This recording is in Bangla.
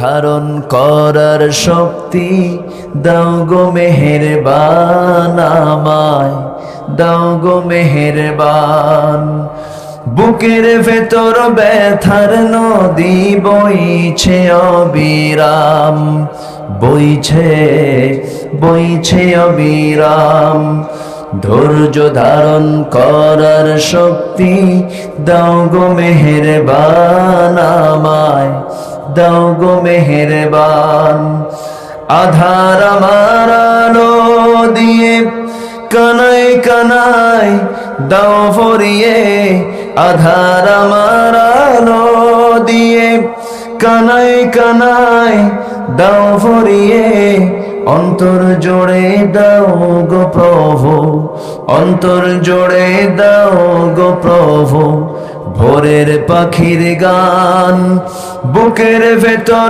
ধারণ করার শক্তি দাও গো মেহেরবান, আমায় দাও গো মেহেরবান। বুকের ভেতর ব্যথার নদী বইছে অবিরাম, বইছে বইছে অবিরাম। ধৈর্য ধারণ করার শক্তি দাও গো মেহেরবান, আমায় দাও গো মেহেরবান। আধার আমার আলো দিয়ে কানায় কানায় দাও ভরিয়ে, আধার আমার আলো দিয়ে কানায় কানায় দাও ভরিয়ে। অন্তর জোড়ে দাও গো প্রভু, অন্তর জোড়ে দাও গো প্রভু। ভোরের পাখির গান বুকের ভেতর